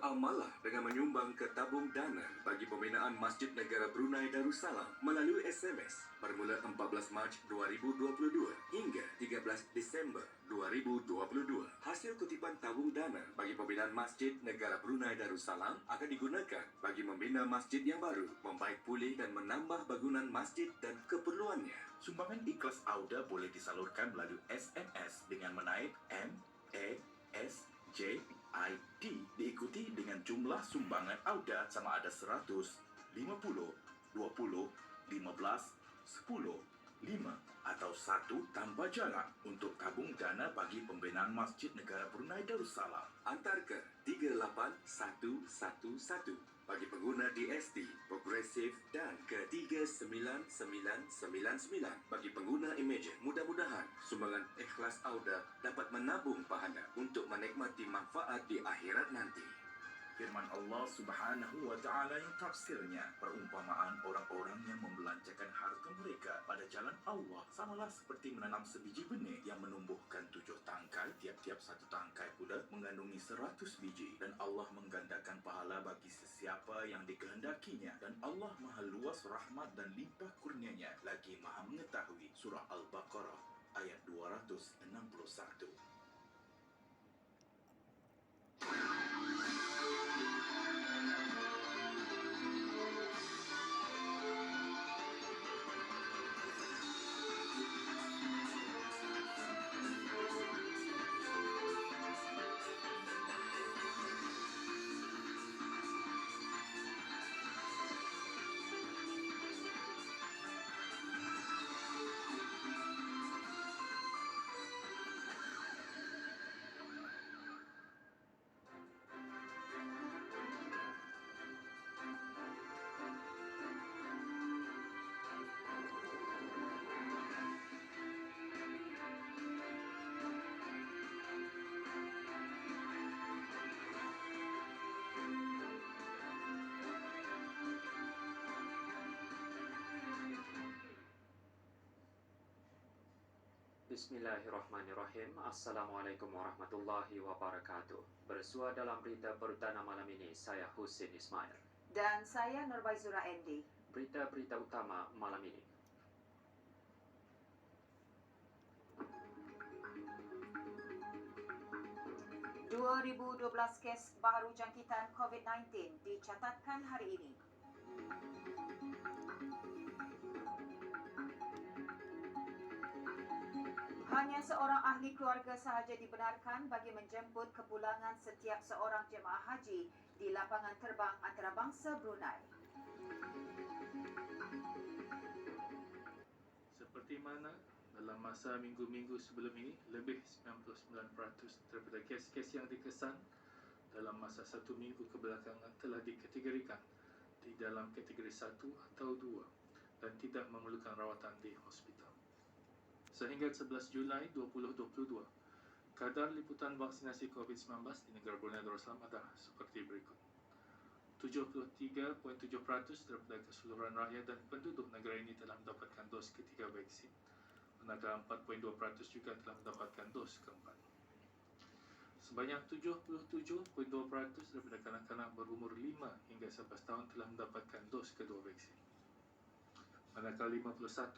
Beramallah dengan menyumbang ke tabung dana bagi pembinaan Masjid Negara Brunei Darussalam melalui SMS bermula 14 Mac 2022 hingga 13 Disember 2022. Hasil kutipan tabung dana bagi pembinaan Masjid Negara Brunei Darussalam akan digunakan bagi membina masjid yang baru, membaik pulih dan menambah bangunan masjid dan keperluannya. Sumbangan ikhlas Auda boleh disalurkan melalui SMS dengan menaip MASJID diikuti dengan jumlah sumbangan Auda sama ada 100, 50, 20, 15, 10, 5 atau 1 tanpa jarak untuk tabung dana bagi pembinaan Masjid Negara Brunei Darussalam. Antar ke 38111 bagi pengguna DST, Progressive dan ke 39999 bagi pengguna Imagine. Mudah-mudahan sumbangan ikhlas Auda dapat menabung pahala untuk menikmati manfaat di akhirat nanti. Firman Allah Subhanahu wa Ta'ala yang tafsirnya, perumpamaan orang-orang yang membelanjakan harta mereka pada jalan Allah samalah seperti menanam sebiji benih yang menumbuhkan 7 tangkai, tiap-tiap satu tangkai pula mengandungi 100 biji, dan Allah menggandakan pahala bagi sesiapa yang dikehendakinya, dan Allah maha luas rahmat dan limpah kurnianya lagi maha mengetahui. Surah Al-Baqarah ayat 261. Bismillahirrahmanirrahim. Assalamualaikum warahmatullahi wabarakatuh. Bersua dalam berita perdana malam ini, saya Husin Ismail. Dan saya Nurbaizura Andy. Berita-berita utama malam ini. ...2012 kes baru jangkitan COVID-19 dicatatkan hari ini. Hanya seorang ahli keluarga sahaja dibenarkan bagi menjemput kepulangan setiap seorang jemaah haji di lapangan terbang antarabangsa Brunei. Seperti mana dalam masa minggu-minggu sebelum ini, lebih 99% daripada kes-kes yang dikesan dalam masa 1 minggu kebelakangan telah dikategorikan di dalam kategori 1 atau 2 dan tidak memerlukan rawatan di hospital. Sehingga 11 Julai 2022, kadar liputan vaksinasi COVID-19 di negara Brunei Darussalam adalah seperti berikut. 73.7% daripada keseluruhan rakyat dan penduduk negara ini telah mendapatkan dos ketiga vaksin, manakala 4.2% juga telah mendapatkan dos keempat. Sebanyak 77.2% daripada kanak-kanak berumur 5 hingga 11 tahun telah mendapatkan dos kedua vaksin, manakala 51.3%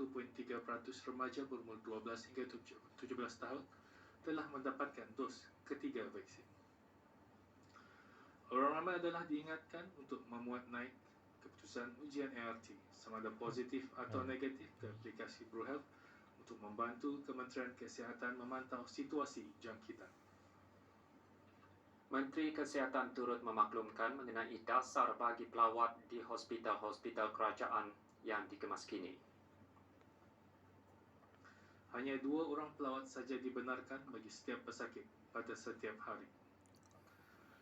remaja berumur 12 hingga 17 tahun telah mendapatkan dos ketiga vaksin. Orang ramai adalah diingatkan untuk memuat naik keputusan ujian ART sama ada positif atau negatif ke aplikasi BruHealth untuk membantu Kementerian Kesihatan memantau situasi jangkitan. Menteri Kesihatan turut memaklumkan mengenai dasar bagi pelawat di hospital-hospital kerajaan yang dikemas kini. Hanya 2 orang pelawat saja dibenarkan bagi setiap pesakit pada setiap hari.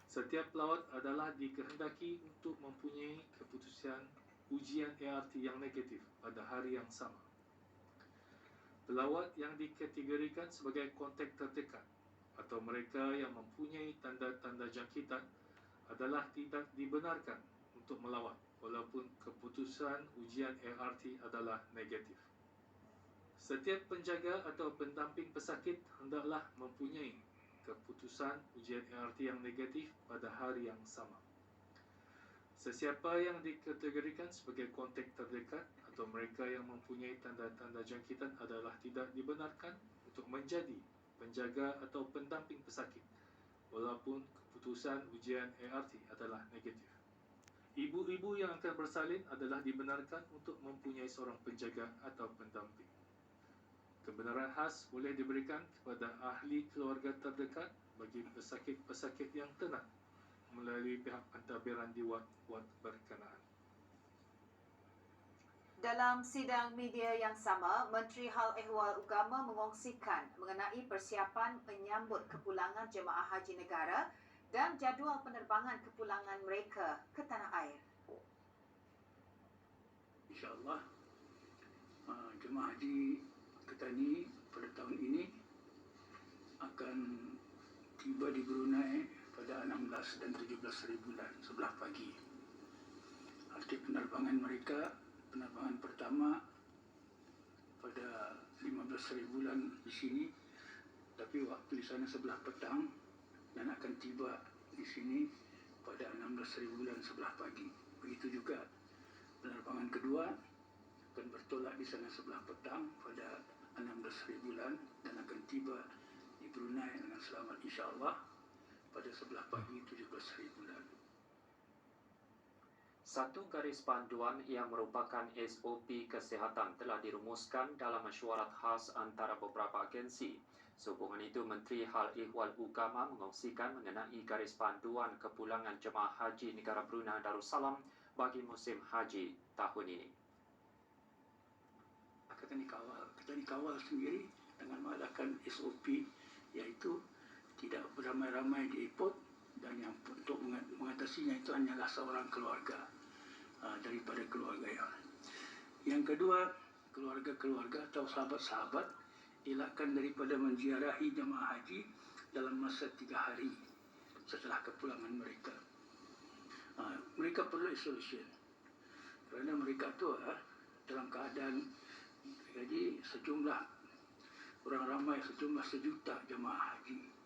Setiap pelawat adalah dikehendaki untuk mempunyai keputusan ujian ART yang negatif pada hari yang sama. Pelawat yang dikategorikan sebagai kontak terdekat atau mereka yang mempunyai tanda-tanda jangkitan adalah tidak dibenarkan untuk melawat walaupun keputusan ujian ART adalah negatif. Setiap penjaga atau pendamping pesakit hendaklah mempunyai keputusan ujian ART yang negatif pada hari yang sama. Sesiapa yang dikategorikan sebagai kontak terdekat atau mereka yang mempunyai tanda-tanda jangkitan adalah tidak dibenarkan untuk menjadi penjaga atau pendamping pesakit walaupun keputusan ujian ART adalah negatif. Ibu-ibu yang akan bersalin adalah dibenarkan untuk mempunyai seorang penjaga atau pendamping. Kebenaran khas boleh diberikan kepada ahli keluarga terdekat bagi pesakit-pesakit yang tenang melalui pihak pentadbiran di wad-wad berkenaan. Dalam sidang media yang sama, Menteri Hal Ehwal Agama mengongsikan mengenai persiapan menyambut kepulangan jemaah haji negara dan jadual penerbangan kepulangan mereka ke tanah air. InsyaAllah jemaah haji Ketani pada tahun ini akan tiba di Brunei pada 16 dan 17 bulan 11 pagi. Arti penerbangan mereka, penerbangan pertama pada 15 bulan di sini, tapi waktu di sana 11 petang, dan akan tiba di sini pada 16 bulan 11 pagi. Begitu juga penerbangan kedua akan bertolak di sana 11 petang pada 16 bulan dan akan tiba di Brunei dengan selamat insyaAllah pada 11 pagi 17 bulan. Satu garis panduan yang merupakan SOP kesihatan telah dirumuskan dalam mesyuarat khas antara beberapa agensi. Sehubungan itu, Menteri Hal Ehwal Agama mengongsikan mengenai garis panduan kepulangan jemaah haji negara Brunei Darussalam bagi musim haji tahun ini. Ketani kawal sendiri dengan mengadakan SOP, iaitu tidak beramai-ramai di airport, dan yang untuk mengatasinya itu hanyalah seorang keluarga daripada keluarga yang kedua, keluarga-keluarga atau sahabat-sahabat elakkan daripada menziarahi jemaah haji dalam masa 3 hari setelah kepulangan mereka. Mereka perlu isolation kerana mereka tu dalam keadaan, jadi sejumlah orang ramai, sejumlah 1 juta jemaah haji